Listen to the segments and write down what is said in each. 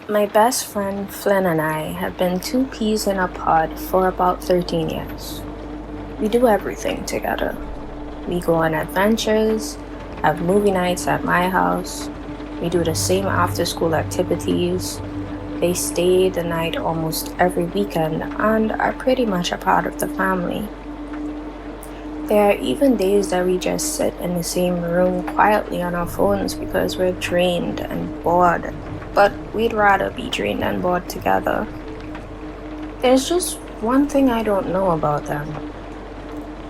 My best friend Flynn and I have been two peas in a pod for about 13 years. We do everything together. We go on adventures, have movie nights at my house, we do the same after school activities. They stay the night almost every weekend and are pretty much a part of the family. There are even days that we just sit in the same room quietly on our phones because we're drained and bored, but we'd rather be drained and bored together. There's just one thing I don't know about them.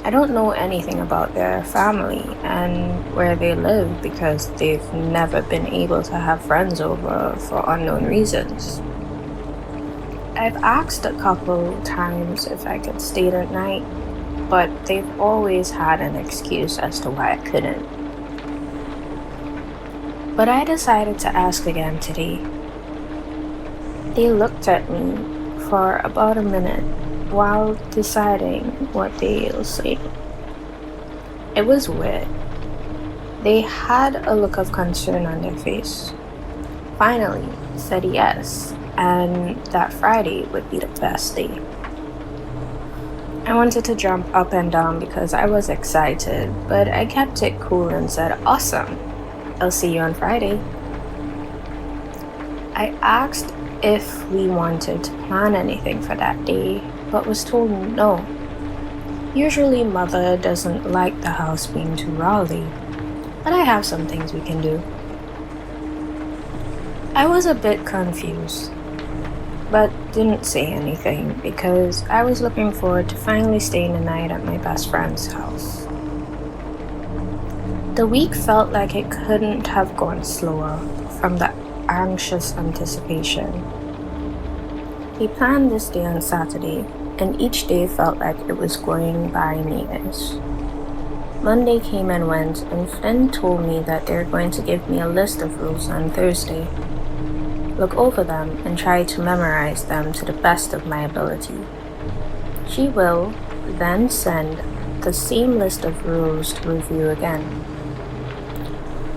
I don't know anything about their family and where they live because they've never been able to have friends over for unknown reasons. I've asked a couple times if I could stay that night, but they've always had an excuse as to why I couldn't. But I decided to ask again today. They looked at me for about a minute while deciding what they'll say. It was weird. They had a look of concern on their face. Finally said yes, and that Friday would be the best day. I wanted to jump up and down because I was excited, but I kept it cool and said, "Awesome, I'll see you on Friday." I asked if we wanted to plan anything for that day, but was told no. Usually Mother doesn't like the house being too rowdy, but I have some things we can do. I was a bit confused, but didn't say anything because I was looking forward to finally staying the night at my best friend's house. The week felt like it couldn't have gone slower from the anxious anticipation. We planned this day on Saturday, and each day felt like it was going by meters. Monday came and went, and Flynn told me that they're going to give me a list of rules on Thursday. Look over them and try to memorize them to the best of my ability. She will then send the same list of rules to review again.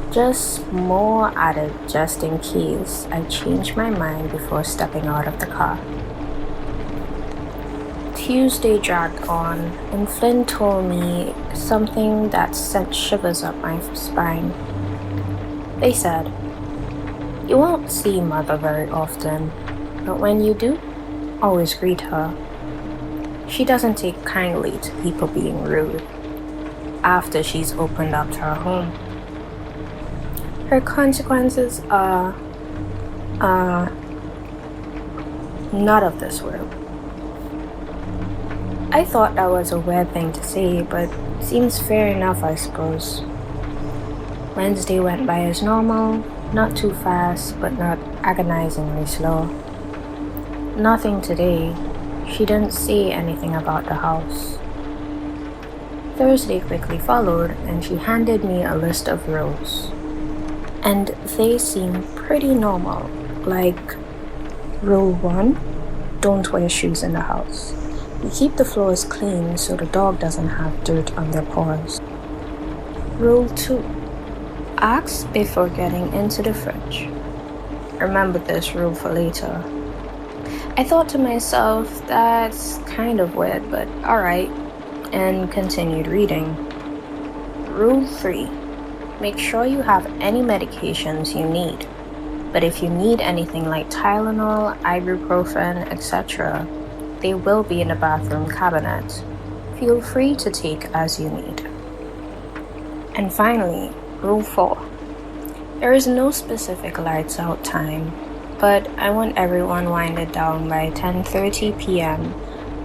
Just more added just in case I change my mind before stepping out of the car. Tuesday dragged on, and Flynn told me something that sent shivers up my spine. They said, "You won't see Mother very often, but when you do, always greet her. She doesn't take kindly to people being rude after she's opened up to her home. Her consequences are not of this world." I thought that was a weird thing to say, but seems fair enough, I suppose. Wednesday went by as normal, not too fast, but not agonizingly slow. Nothing today. She didn't say anything about the house. Thursday quickly followed, and she handed me a list of rules. And they seemed pretty normal, like Rule 1, don't wear shoes in the house. You keep the floors clean so the dog doesn't have dirt on their paws. Rule 2, ask before getting into the fridge. Remember this rule for later. I thought to myself, that's kind of weird, but alright, and continued reading. Rule 3, make sure you have any medications you need, but if you need anything like Tylenol, ibuprofen, etc., they will be in the bathroom cabinet. Feel free to take as you need. And finally, Rule 4. There is no specific lights out time, but I want everyone winded down by 10:30 p.m.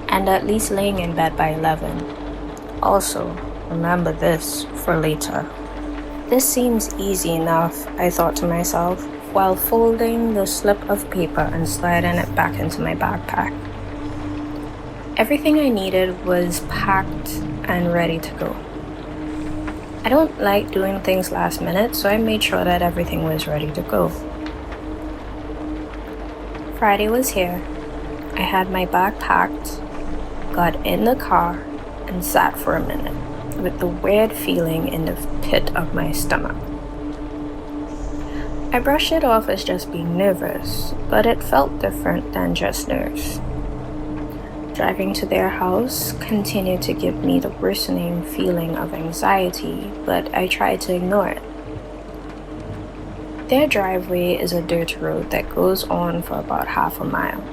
and at least laying in bed by 11. Also, remember this for later. This seems easy enough, I thought to myself, while folding the slip of paper and sliding it back into my backpack. Everything I needed was packed and ready to go. I don't like doing things last minute, so I made sure that everything was ready to go. Friday was here. I had my bag packed, got in the car, and sat for a minute with the weird feeling in the pit of my stomach. I brushed it off as just being nervous, but it felt different than just nerves. Driving to their house continued to give me the worsening feeling of anxiety, but I tried to ignore it. Their driveway is a dirt road that goes on for about half a mile.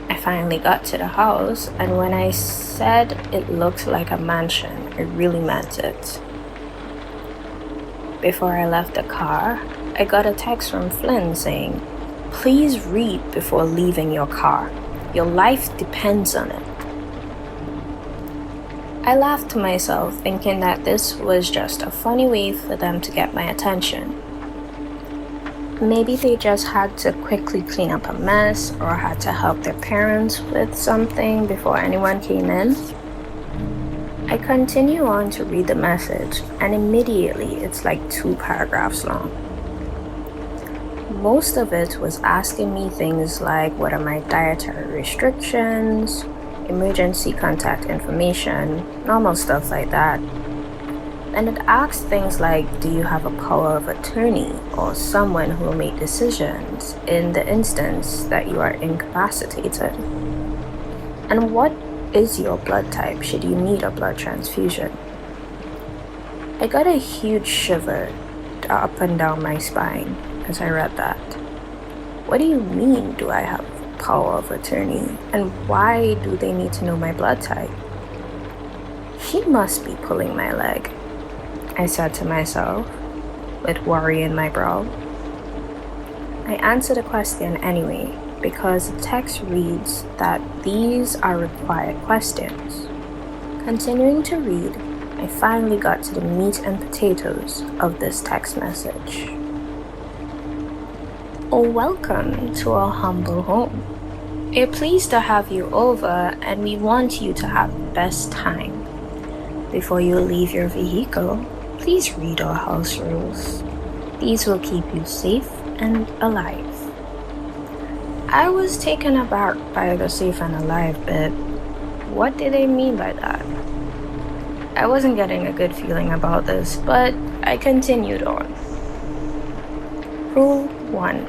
I finally got to the house, and when I said it looked like a mansion, I really meant it. Before I left the car, I got a text from Flynn saying, "Please read before leaving your car. Your life depends on it." I laughed to myself, thinking that this was just a funny way for them to get my attention. Maybe they just had to quickly clean up a mess or had to help their parents with something before anyone came in. I continue on to read the message, and immediately it's like 2 paragraphs long. Most of it was asking me things like what are my dietary restrictions, emergency contact information, normal stuff like that. And it asked things like, do you have a power of attorney or someone who will make decisions in the instance that you are incapacitated? And what is your blood type should you need a blood transfusion? I got a huge shiver up and down my spine as I read that. What do you mean, do I have power of attorney? And why do they need to know my blood type? She must be pulling my leg, I said to myself, with worry in my brow. I answered the question anyway, because the text reads that these are required questions. Continuing to read, I finally got to the meat and potatoes of this text message. "Oh, welcome to our humble home. We're pleased to have you over, and we want you to have the best time. Before you leave your vehicle, please read our house rules. These will keep you safe and alive." I was taken aback by the safe and alive bit. What did they mean by that? I wasn't getting a good feeling about this, but I continued on. Rule 1.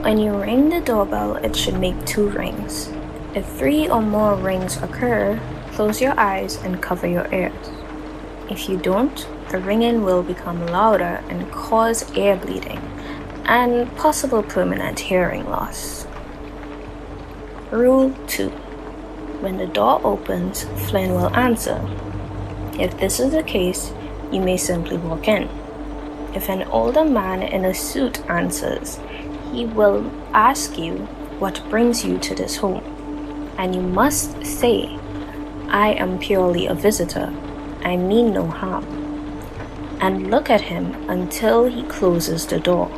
When you ring the doorbell, it should make 2 rings. If 3 or more rings occur, close your eyes and cover your ears. If you don't, the ringing will become louder and cause ear bleeding and possible permanent hearing loss. Rule 2. When the door opens, Flynn will answer. If this is the case, you may simply walk in. If an older man in a suit answers, he will ask you what brings you to this home, and you must say, "I am purely a visitor. I mean no harm." And look at him until he closes the door.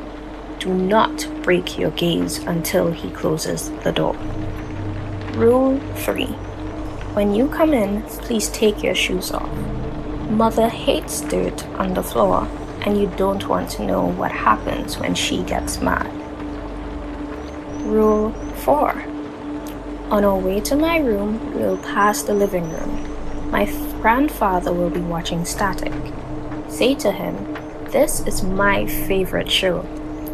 Do not break your gaze until he closes the door. Rule 3. When you come in, please take your shoes off. Mother hates dirt on the floor, and you don't want to know what happens when she gets mad. Rule 4. On our way to my room, we'll pass the living room. My grandfather will be watching Static. Say to him, "This is my favorite show,"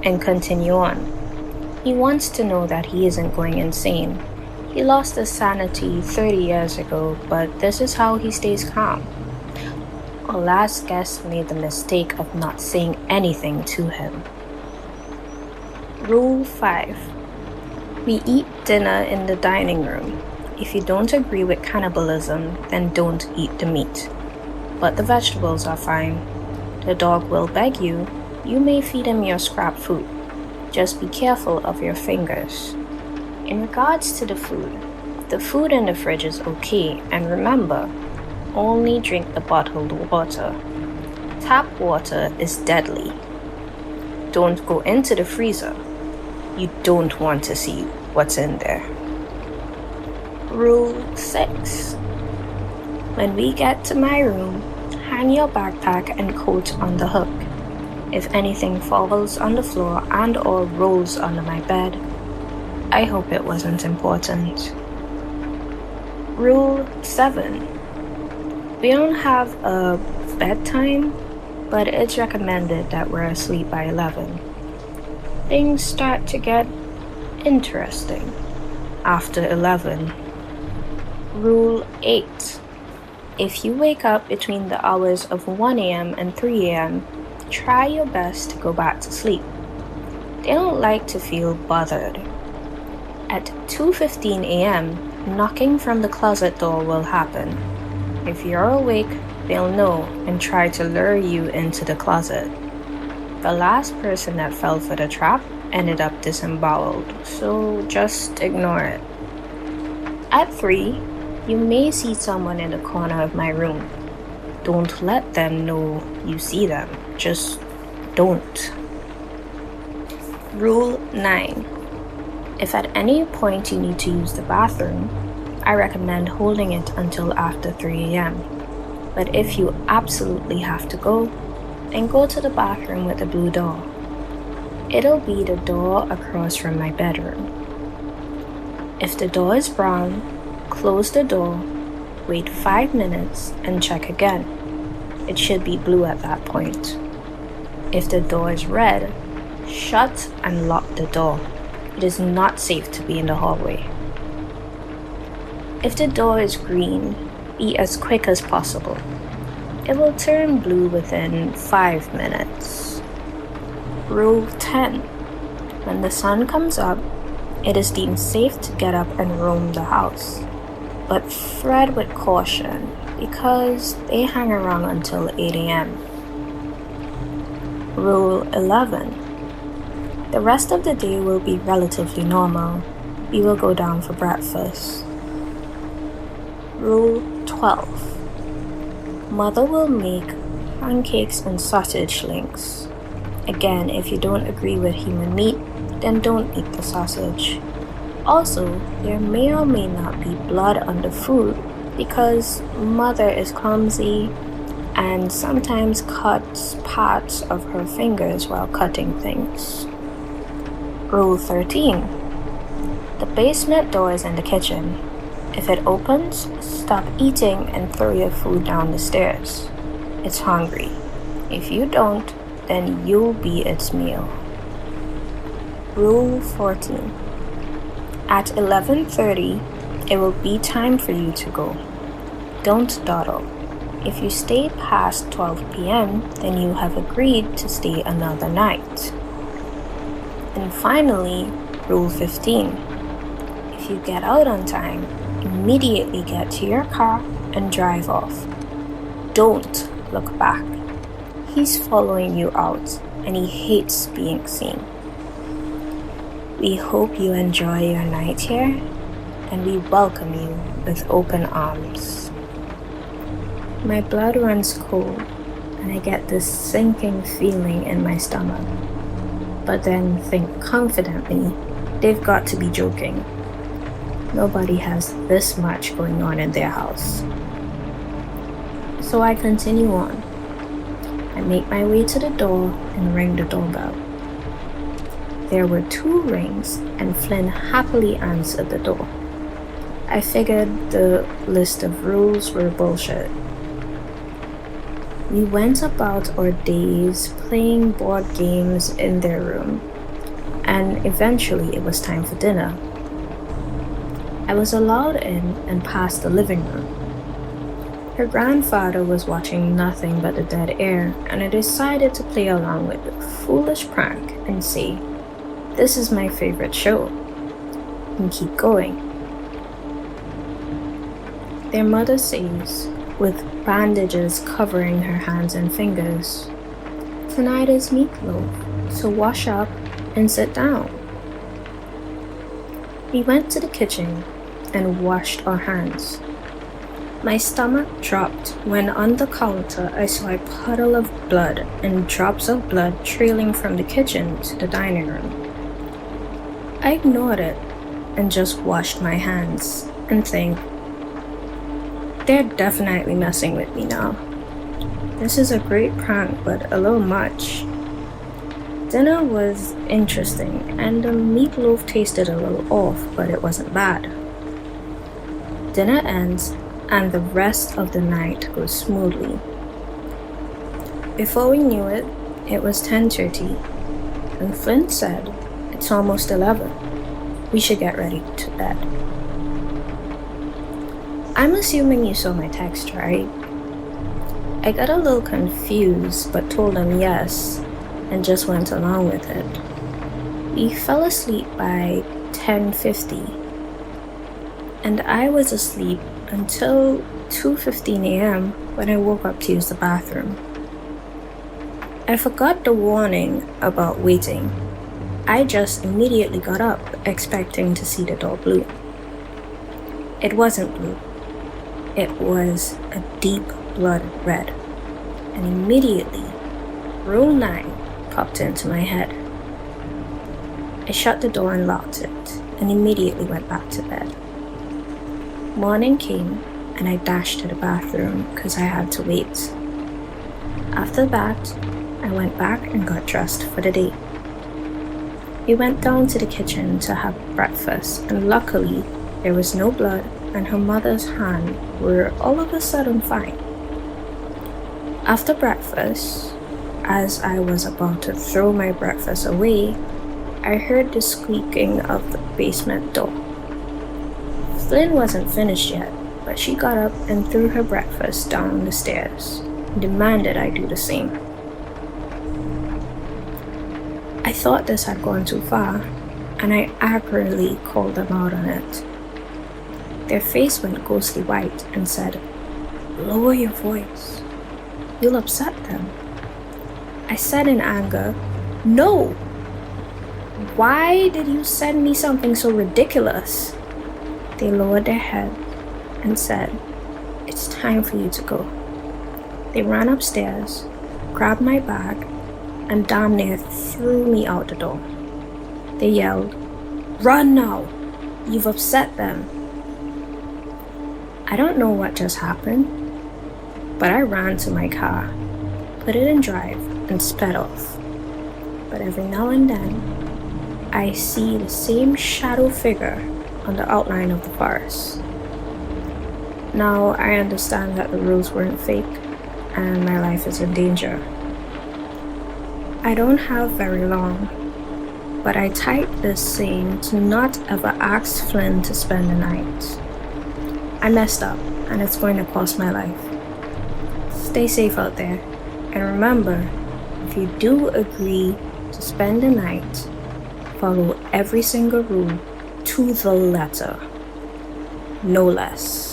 and continue on. He wants to know that he isn't going insane. He lost his sanity 30 years ago, but this is how he stays calm. Our last guest made the mistake of not saying anything to him. Rule 5. We eat dinner in the dining room. If you don't agree with cannibalism, then don't eat the meat. But the vegetables are fine. The dog will beg you. You may feed him your scrap food. Just be careful of your fingers. In regards to the food in the fridge is okay, and remember, only drink the bottled water. Tap water is deadly. Don't go into the freezer. You don't want to see what's in there. Rule 6. When we get to my room, hang your backpack and coat on the hook. If anything falls on the floor and or rolls under my bed, I hope it wasn't important. Rule 7. We don't have a bedtime, but it's recommended that we're asleep by 11. Things start to get interesting after 11. Rule 8. If you wake up between the hours of 1 a.m. and 3 a.m., try your best to go back to sleep. They don't like to feel bothered. At 2:15 a.m., knocking from the closet door will happen. If you're awake, they'll know and try to lure you into the closet. The last person that fell for the trap ended up disemboweled, so just ignore it. At 3, you may see someone in the corner of my room. Don't let them know you see them. Just don't. Rule 9. If at any point you need to use the bathroom, I recommend holding it until after 3 a.m. But if you absolutely have to go, then go to the bathroom with the blue door. It'll be the door across from my bedroom. If the door is brown, close the door, wait 5 minutes, and check again. It should be blue at that point. If the door is red, shut and lock the door. It is not safe to be in the hallway. If the door is green, be as quick as possible. It will turn blue within 5 minutes. Rule 10. When the sun comes up, it is deemed safe to get up and roam the house. But tread with caution because they hang around until 8 a.m. Rule 11. The rest of the day will be relatively normal. We will go down for breakfast. Rule 12. Mother will make pancakes and sausage links. Again, if you don't agree with human meat, then don't eat the sausage. Also, there may or may not be blood on the food because mother is clumsy and sometimes cuts parts of her fingers while cutting things. Rule 13. The basement door is in the kitchen. If it opens, stop eating and throw your food down the stairs. It's hungry. If you don't, then you'll be its meal. Rule 14. At 11:30, it will be time for you to go. Don't dawdle. If you stay past 12 p.m., then you have agreed to stay another night. And finally, Rule 15. If you get out on time, immediately get to your car and drive off. Don't look back. He's following you out and he hates being seen. We hope you enjoy your night here and we welcome you with open arms. My blood runs cold and I get this sinking feeling in my stomach. But then think confidently, they've got to be joking. Nobody has this much going on in their house. So I continue on. I make my way to the door and ring the doorbell. There were 2 rings and Flynn happily answered the door. I figured the list of rules were bullshit. We went about our days playing board games in their room, and eventually it was time for dinner. I was allowed in and past the living room. Her grandfather was watching nothing but the dead air, and I decided to play along with the foolish prank and say, "This is my favorite show," and keep going. Their mother says, with bandages covering her hands and fingers, "Tonight is meatloaf, so wash up and sit down." We went to the kitchen and washed our hands. My stomach dropped when on the counter I saw a puddle of blood and drops of blood trailing from the kitchen to the dining room. I ignored it and just washed my hands and think, they're definitely messing with me now. This is a great prank, but a little much. Dinner was interesting and the meatloaf tasted a little off, but it wasn't bad. Dinner ends and the rest of the night goes smoothly. Before we knew it, it was 10:30, and Flynn said, "It's almost 11. We should get ready to bed." I'm assuming you saw my text, right? I got a little confused, but told him yes, and just went along with it. We fell asleep by 10:50, and I was asleep until 2:15 a.m. when I woke up to use the bathroom. I forgot the warning about waiting. I just immediately got up, expecting to see the door blue. It wasn't blue. It was a deep blood red, and immediately, Rule 9 popped into my head. I shut the door and locked it, and immediately went back to bed. Morning came, and I dashed to the bathroom because I had to wait. After that, I went back and got dressed for the day. We went down to the kitchen to have breakfast, and luckily, there was no blood, and her mother's hands were all of a sudden fine. After breakfast, as I was about to throw my breakfast away, I heard the squeaking of the basement door. Flynn wasn't finished yet, but she got up and threw her breakfast down the stairs and demanded I do the same. I thought this had gone too far, and I angrily called them out on it. Their face went ghostly white and said, "Lower your voice. You'll upset them." I said in anger, "No! Why did you send me something so ridiculous?" They lowered their head and said, "It's time for you to go." They ran upstairs, grabbed my bag, and damn near threw me out the door. They yelled, "Run now! You've upset them." I don't know what just happened, but I ran to my car, put it in drive, and sped off. But every now and then, I see the same shadow figure on the outline of the forest. Now I understand that the rules weren't fake, and my life is in danger. I don't have very long, but I typed this saying to not ever ask Flynn to spend the night. I messed up, and it's going to cost my life. Stay safe out there, and remember, if you do agree to spend the night, follow every single rule to the letter. No less.